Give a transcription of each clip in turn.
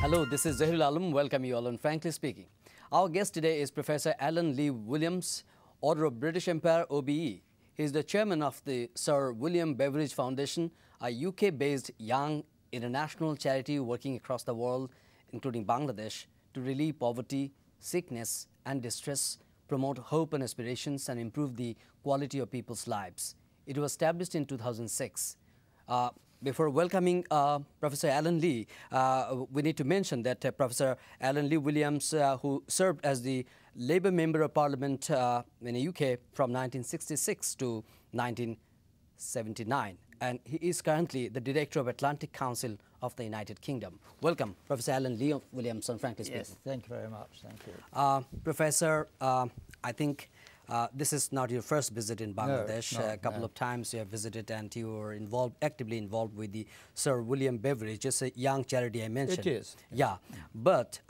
Hello, this is Zahirul Alam. Welcome you all on Frankly Speaking. Our guest today is Professor Alan Lee Williams, Order of British Empire, OBE. He is the chairman of the Sir William Beveridge Foundation, a UK-based young international charity working across the world, including Bangladesh, to relieve poverty, sickness and distress, promote hope and aspirations, and improve the quality of people's lives. It was established in 2006. Before welcoming Professor Alan Lee, we need to mention that Professor Alan Lee Williams, who served as the Labour Member of Parliament in the UK from 1966 to 1979, and he is currently the Director of Atlantic Council of the United Kingdom. Welcome, Professor Alan Lee Williams on Frankly Speaking. Yes, thank you very much. Thank you. Professor, I think this is not your first visit in Bangladesh. No, a couple of times you have visited, and you were actively involved with the Sir William Beveridge, just a young charity I mentioned. It is. Yeah, but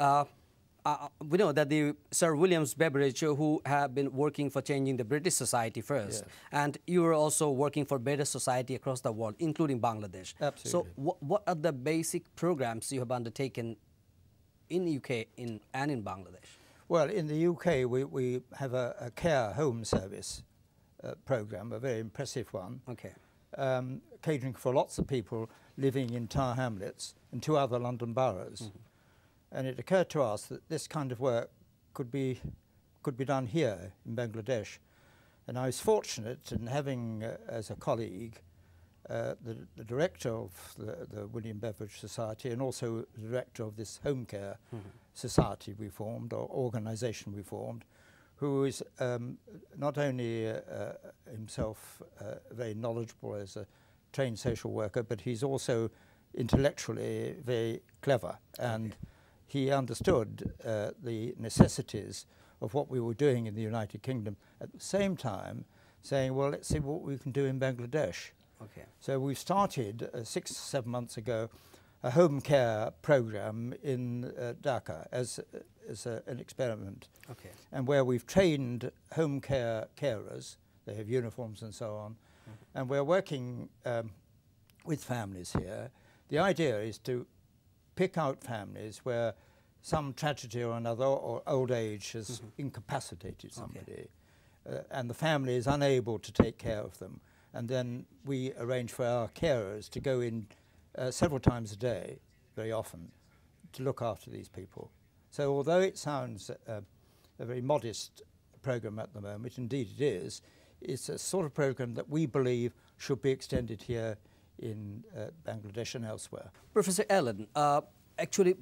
we know that the Sir Williams Beveridge, who have been working for changing the British society first, yes. and you were also working for better society across the world, including Bangladesh. Absolutely. So what are the basic programs you have undertaken in UK and in Bangladesh? Well, in the UK, we have a care home service program, a very impressive one. Okay. Catering for lots of people living in Tower Hamlets and 2 other London boroughs. Mm-hmm. And it occurred to us that this kind of work could be done here in Bangladesh. And I was fortunate in having as a colleague the director of the William Beveridge Society, and also the director of this home care society we formed, or organisation we formed, who is not only himself very knowledgeable as a trained social worker, but he's also intellectually very clever, and he understood the necessities of what we were doing in the United Kingdom, at the same time saying, well, let's see what we can do in Bangladesh. Okay. So we started 6 or 7 months ago a home care program in Dhaka as an experiment. Okay. And where we've trained home care carers, they have uniforms and so on, and we're working with families here. The idea is to pick out families where some tragedy or another or old age has incapacitated somebody, and the family is unable to take care of them. And then we arrange for our carers to go in several times a day, very often, to look after these people. So although it sounds a very modest program at the moment, indeed it is, it's a sort of program that we believe should be extended here in Bangladesh and elsewhere. Professor Allen, actually,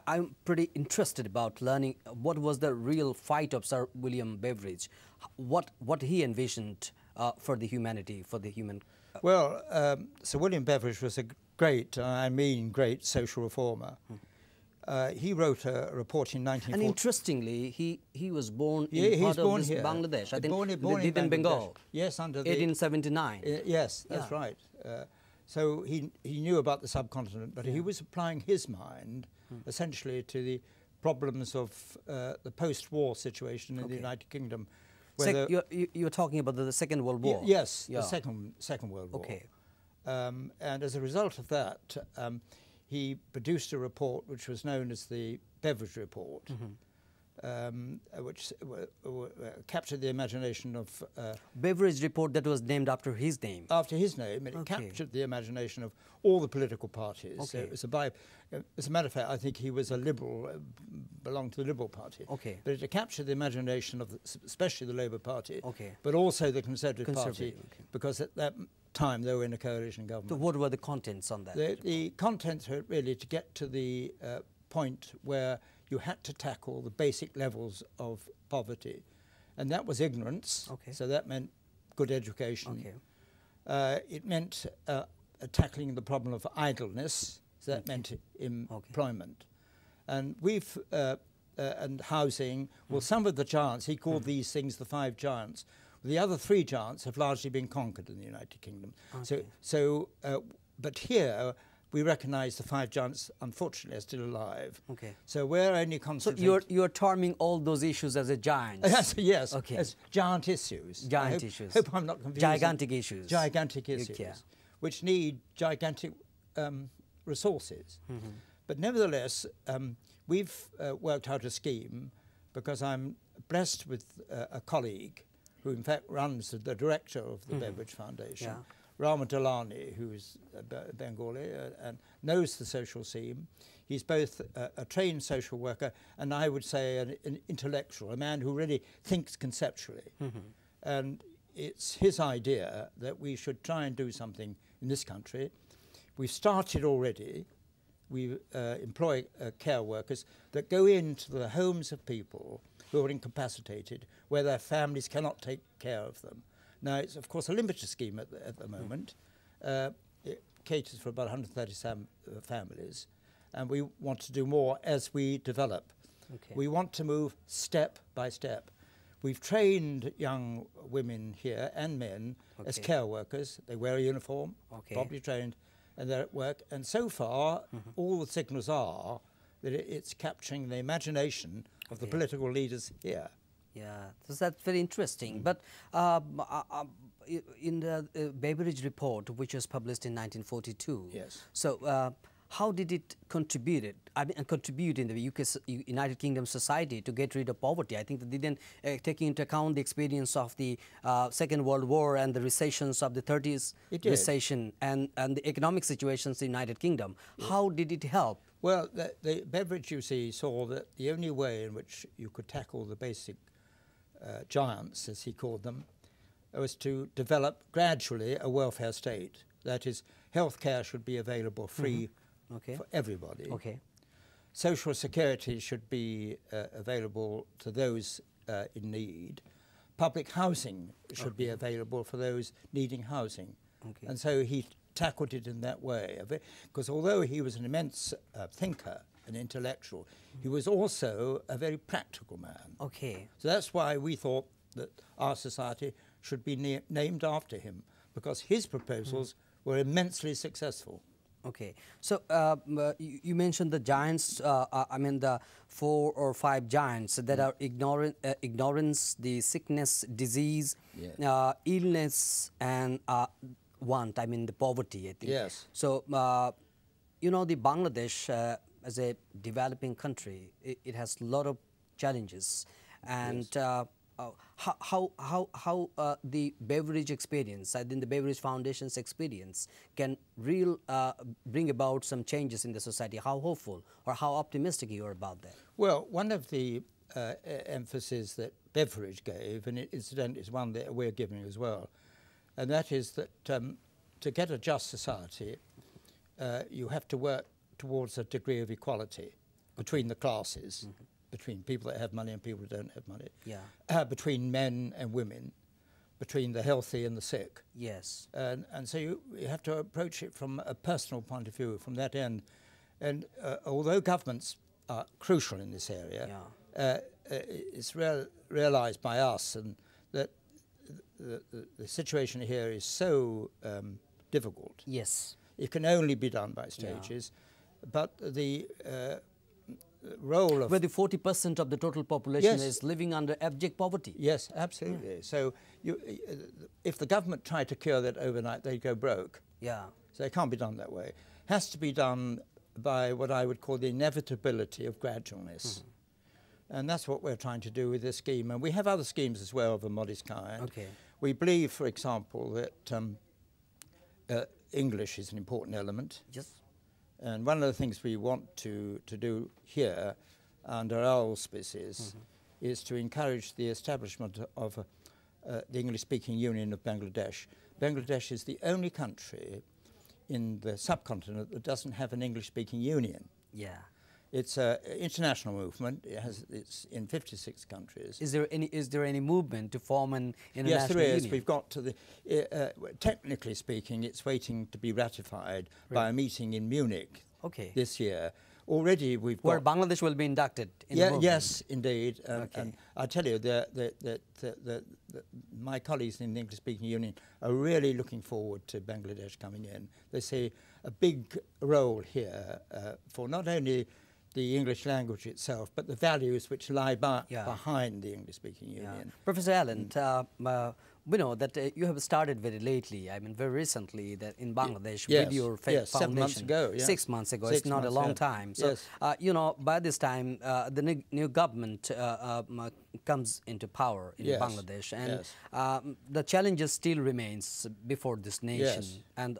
I'm pretty interested about learning what was the real fight of Sir William Beveridge, what he envisioned for the humanity, for the human. Well, Sir William Beveridge was a great, great social reformer. He wrote a report in 1940. And interestingly, he was born in part of this here. Bangladesh. I think born in Bengal. Yes, under 1879. Yes, that's right. So he knew about the subcontinent, but he was applying his mind essentially to the problems of the post-war situation in the United Kingdom. You're talking about the Second World War? Yes, the Second World War. Okay. And as a result of that, he produced a report which was known as the Beveridge Report, which captured the imagination of... Beveridge Report, that was named after his name? After his name, and it captured the imagination of all the political parties. Okay. So it was as a matter of fact, I think he was a Liberal, belonged to the Liberal Party. Okay. But it captured the imagination of especially the Labour Party, okay, but also the Conservative Party, because at that time they were in a coalition government. So what were the contents on that? The contents were really to get to the point where you had to tackle the basic levels of poverty, and that was ignorance. Okay. So that meant good education. Okay. It meant tackling the problem of idleness. So that meant employment, and we've and housing. Well, some of the giants, he called these things the 5 giants. The other 3 giants have largely been conquered in the United Kingdom. Okay. But here we recognise the 5 giants, unfortunately, are still alive. Okay. So we're only concentrating. So you're terming all those issues as a giant. Yes. Okay. As giant issues. Giant issues. Hope I'm not confused. Gigantic issues. Gigantic issues, which need gigantic resources. But nevertheless, we've worked out a scheme because I'm blessed with a colleague who in fact runs the director of the Beveridge Foundation, Rama Dalani, who is Bengali and knows the social scene. He's both a trained social worker and I would say an intellectual, a man who really thinks conceptually. And it's his idea that we should try and do something in this country. We've started already. We employ care workers that go into the homes of people who are incapacitated, where their families cannot take care of them. Now, it's of course a limited scheme at the moment. It caters for about 137 families, and we want to do more as we develop. We want to move step by step. We've trained young women here and men as care workers. They wear a uniform, properly trained, and they're at work. And so far, all the signals are that it's capturing the imagination of the political leaders here. Yeah, so that's very interesting. But in the Beveridge report, which was published in 1942, so how did it contribute? Contribute in the United Kingdom society to get rid of poverty? I think that they didn't take into account the experience of the Second World War and the recessions of the 30s recession and the economic situations in the United Kingdom. How did it help? Well, the Beveridge, you see, saw that the only way in which you could tackle the basic giants, as he called them, was to develop gradually a welfare state. That is, health care should be available free for everybody. Social security should be available to those in need. Public housing should be available for those needing housing. And so he tackled it in that way. Because although he was an immense thinker, an intellectual, he was also a very practical man. So that's why we thought that our society should be named after him, because his proposals were immensely successful. So you mentioned the giants, I mean the 4 or 5 giants that are ignorance, the sickness, disease, illness, and want, I mean the poverty, I think. So, you know, the Bangladesh as a developing country, it has a lot of challenges. And how the Beveridge experience, I think the Beveridge Foundation's experience can bring about some changes in the society? How hopeful or how optimistic you are about that? Well, one of the emphasis that Beveridge gave, and incidentally is one that we're giving as well, and that is that to get a just society, you have to work towards a degree of equality between the classes. Between people that have money and people who don't have money, between men and women, between the healthy and the sick. And so you have to approach it from a personal point of view, from that end. And although governments are crucial in this area, it's realised by us and that the situation here is so difficult. It can only be done by stages, but the role of... Where the 40% of the total population is living under abject poverty. Yes, absolutely. So if the government tried to cure that overnight, they'd go broke. So it can't be done that way. It has to be done by what I would call the inevitability of gradualness. And that's what we're trying to do with this scheme. And we have other schemes as well of a modest kind. We believe, for example, that English is an important element. And one of the things we want to do here under our auspices is to encourage the establishment of the English-speaking Union of Bangladesh. Bangladesh is the only country in the subcontinent that doesn't have an English-speaking union. It's an international movement. It's in 56 countries. Is there any movement to form an international union? Yes, there is. Union? We've got to the. Technically speaking, it's waiting to be ratified by a meeting in Munich this year. Already we've got... Where Bangladesh will be inducted in the movement. Yes, indeed. And I tell you that my colleagues in the English-speaking Union are really looking forward to Bangladesh coming in. They see a big role here for not only the English language itself, but the values which lie behind the English-speaking Union. Professor Allen, We know that you have started very lately, I mean very recently, that in Bangladesh yes, with your yes, foundation. 7 months ago. Yeah. 6 months ago, 6 it's not months, a long yeah. time. So, Yes. you know, by this time, the new government comes into power in Yes, Bangladesh, and yes. the challenges still remains before this nation, Yes. and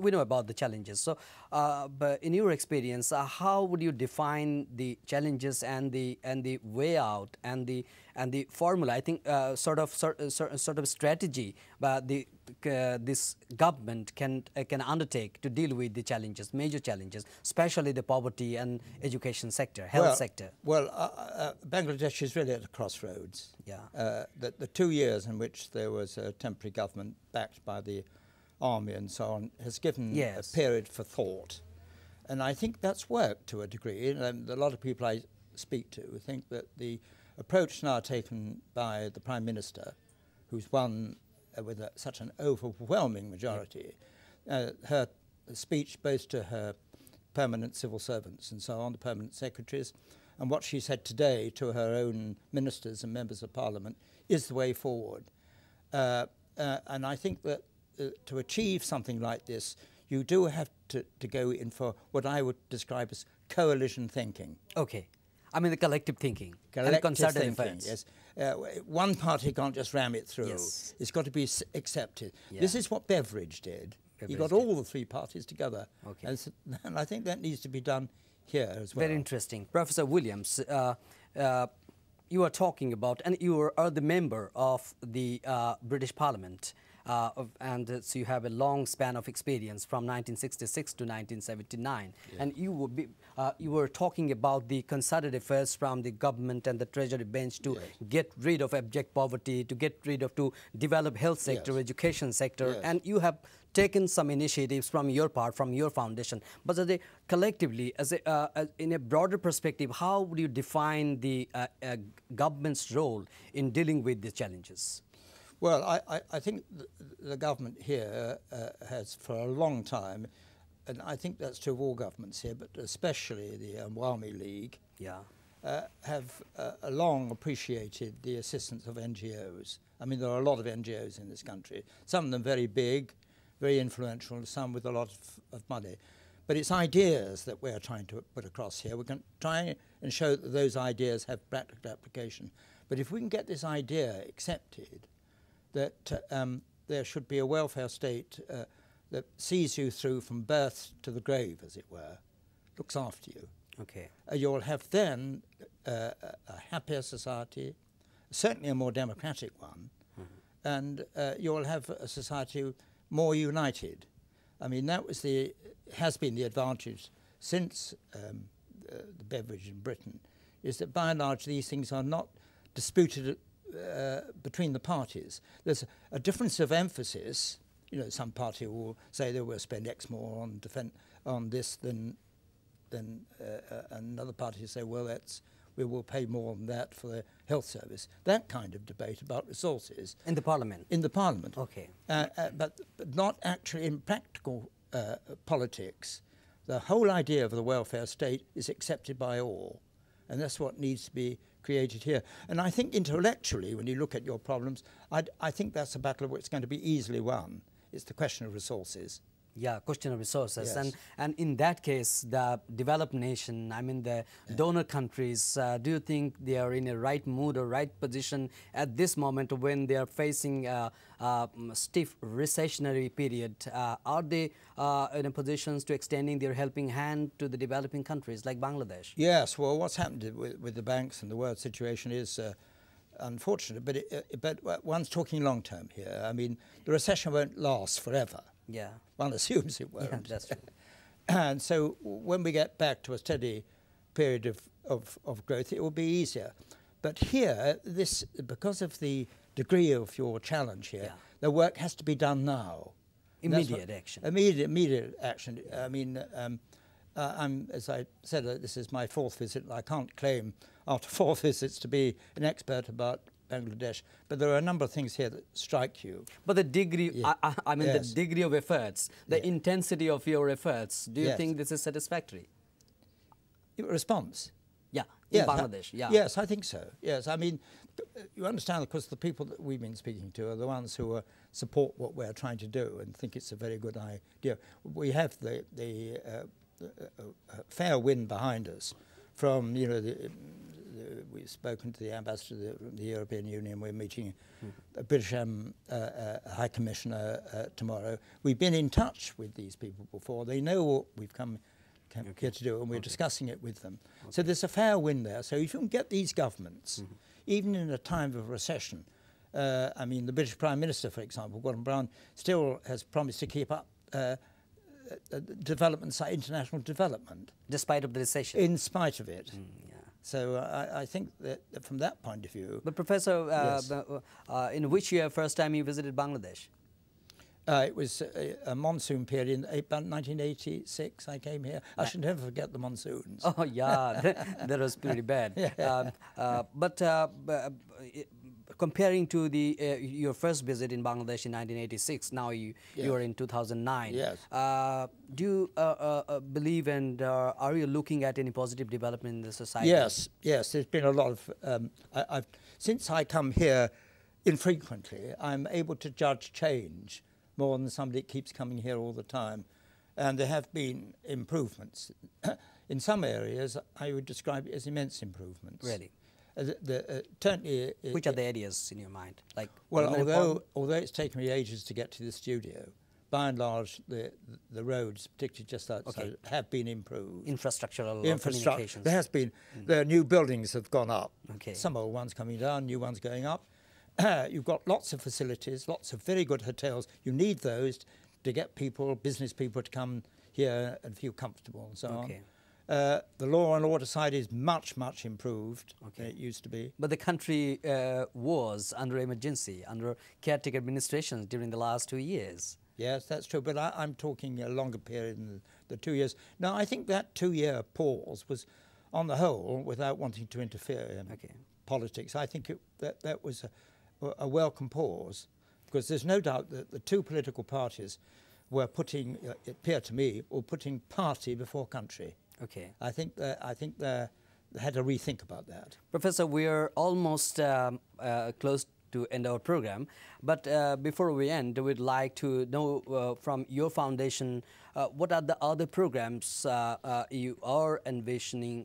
we know about the challenges. So, but in your experience, how would you define the challenges and the way out and the formula? I think sort of strategy, but this government can undertake to deal with the challenges, major challenges, especially the poverty and education sector, health sector. Well, Bangladesh is really at a crossroads. Yeah. The 2 years in which there was a temporary government backed by the army and so on has given a period for thought. And I think that's worked to a degree. And a lot of people I speak to think that the approach now taken by the Prime Minister, who's won with such an overwhelming majority, her speech both to her permanent civil servants and so on, the permanent secretaries, and what she said today to her own ministers and members of Parliament is the way forward. And I think that to achieve something like this, you do have to go in for what I would describe as coalition thinking. Okay. I mean the collective thinking. Collective and concerted thinking, efforts. yes. One party can't just ram it through. Yes. It's got to be accepted. Yeah. This is what Beveridge did. He got all the three parties together. Okay. And I think that needs to be done here as well. Very interesting. Professor Williams, you are talking about, and you are the member of the British Parliament, and so you have a long span of experience from 1966 to 1979. Yeah. And you were talking about the concerted efforts from the government and the Treasury bench to get rid of abject poverty, to develop health sector, education sector, and you have taken some initiatives from your part, from your foundation. But collectively, in a broader perspective, how would you define the government's role in dealing with the challenges? Well, I think the government here has for a long time, and I think that's true of all governments here, but especially the Awami League, have long appreciated the assistance of NGOs. I mean, there are a lot of NGOs in this country, some of them very big, very influential, some with a lot of money. But it's ideas that we're trying to put across here. We're going to try and show that those ideas have practical application. But if we can get this idea accepted, that there should be a welfare state that sees you through from birth to the grave, as it were, looks after you. Okay. You'll have then a happier society, certainly a more democratic one, and you'll have a society more united. I mean, that has been the advantage since the Beveridge in Britain, is that by and large these things are not disputed between the parties. There's a difference of emphasis. You know, some party will say they will spend X more on this than another party say, well, we will pay more than that for the health service. That kind of debate about resources. In the Parliament? In the Parliament. Okay. But not actually in practical politics. The whole idea of the welfare state is accepted by all. And that's what needs to be created here. And I think intellectually, when you look at your problems, I think that's a battle that's going to be easily won. It's the question of resources. Yeah, question of resources. Yes. And in that case, the developed nation, I mean the donor countries, do you think they are in a right mood or right position at this moment when they are facing a stiff recessionary period? Are they in a position to extending their helping hand to the developing countries like Bangladesh? Yes, well, what's happened with the banks and the world situation is unfortunate, but one's talking long term here. I mean, the recession won't last forever. Yeah. One assumes it won't. Yeah, that's true. And so when we get back to a steady period of growth, it will be easier. But here, because of the degree of your challenge here, the work has to be done now. Immediate action. Immediate action. I mean, as I said, this is my 4th visit. I can't claim after 4 visits to be an expert about Bangladesh, but there are a number of things here that strike you. But the degree, I mean, the degree of efforts, the intensity of your efforts, do you think this is satisfactory? Response. Yeah, in Bangladesh. Yeah. Yes, I think so. Yes, I mean, you understand, of course, the people that we've been speaking to are the ones who support what we're trying to do and think it's a very good idea. We have the fair wind behind us from, you know, we've spoken to the ambassador of the European Union. We're meeting a British High Commissioner tomorrow. We've been in touch with these people before. They know what we've come here to do, and we're discussing it with them. So there's a fair wind there. So if you can get these governments, even in a time of recession, I mean, the British Prime Minister, for example, Gordon Brown, still has promised to keep up development, international development. Despite of the recession? In spite of it. So I think that from that point of view... But Professor, yes. In which year first time you visited Bangladesh? It was a monsoon period in about 1986 I came here. I should never forget the monsoons. Oh yeah, that was pretty bad. Comparing to your first visit in Bangladesh in 1986, now you are in 2009. Yes. Do you believe and are you looking at any positive development in the society? Yes, yes. There's been a lot of. Since I come here infrequently, I'm able to judge change more than somebody that keeps coming here all the time, and there have been improvements. In some areas, I would describe it as immense improvements. Really. Which are the areas in your mind? Like, well, although it's taken me ages to get to the studio, by and large, the roads, particularly just outside, have been improved. Infrastructural communications. There has been. The new buildings have gone up. Okay. Some old ones coming down, new ones going up. You've got lots of facilities, lots of very good hotels. You need those to get people, business people, to come here and feel comfortable and so on. The law and order side is much, much improved than it used to be. But the country was under emergency, under caretaker administrations during the last 2 years. Yes, that's true, but I'm talking a longer period than the 2 years. Now, I think that 2-year pause was, on the whole, without wanting to interfere in politics, I think that was a welcome pause, because there's no doubt that the two political parties were putting, it appeared to me, were putting party before country. Okay. I think they had to rethink about that. Professor, we are almost close to end our program, but before we end, we'd like to know from your foundation what are the other programs you are envisioning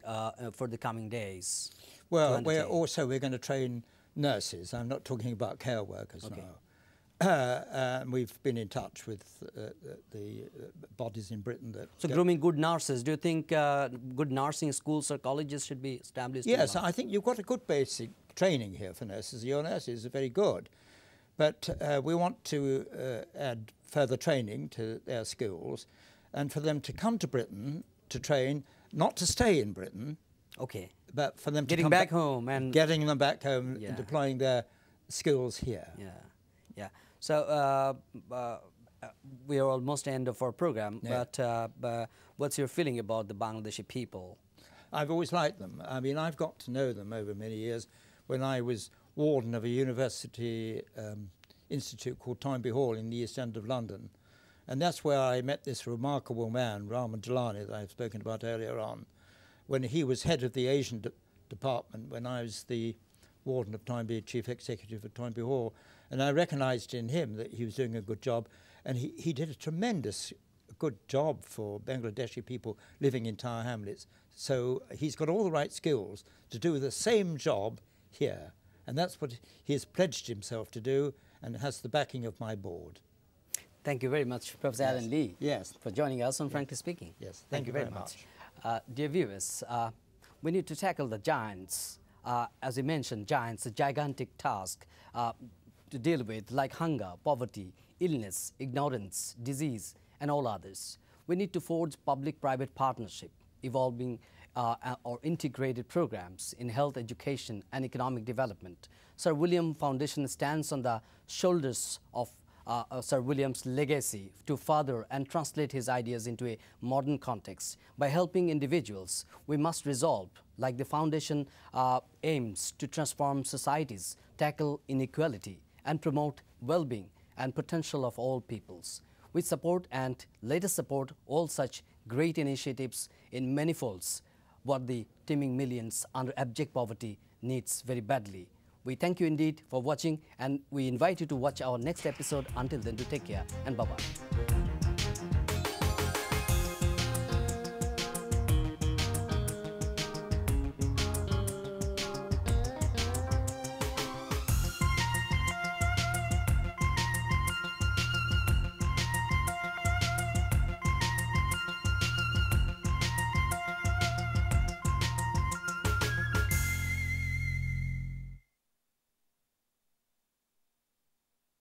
for the coming days? Well, we're going to train nurses. I'm not talking about care workers now. We've been in touch with the bodies in Britain that... So grooming good nurses, do you think good nursing schools or colleges should be established? Yes, I think you've got a good basic training here for nurses. Your nurses are very good. But we want to add further training to their skills and for them to come to Britain to train, not to stay in Britain, but for them to come back home and... Getting them back home and deploying their skills here. Yeah. So we are almost end of our program, but what's your feeling about the Bangladeshi people? I've always liked them. I mean, I've got to know them over many years. When I was warden of a university institute called Toynbee Hall in the East End of London, and that's where I met this remarkable man, Rahman Jalani, that I've spoken about earlier on, when he was head of the Asian department, when I was the warden of Toynbee, chief executive of Toynbee Hall. And I recognised in him that he was doing a good job, and he did a tremendous good job for Bangladeshi people living in Tower Hamlets. So he's got all the right skills to do the same job here, and that's what he has pledged himself to do, and has the backing of my board. Thank you very much, Professor Alan Lee, for joining us on Frankly Speaking. Yes, thank you very much. Dear viewers, we need to tackle the giants. As you mentioned, giants, a gigantic task to deal with, like hunger, poverty, illness, ignorance, disease, and all others. We need to forge public-private partnership, evolving or integrated programs in health, education, and economic development. Sir William Foundation stands on the shoulders of Sir William's legacy to further and translate his ideas into a modern context. By helping individuals, we must resolve, like the foundation aims to transform societies, tackle inequality, and promote well-being and potential of all peoples. We support and let us support all such great initiatives in many folds. what the teeming millions under abject poverty needs very badly. We thank you indeed for watching, and we invite you to watch our next episode. Until then, do take care and bye-bye.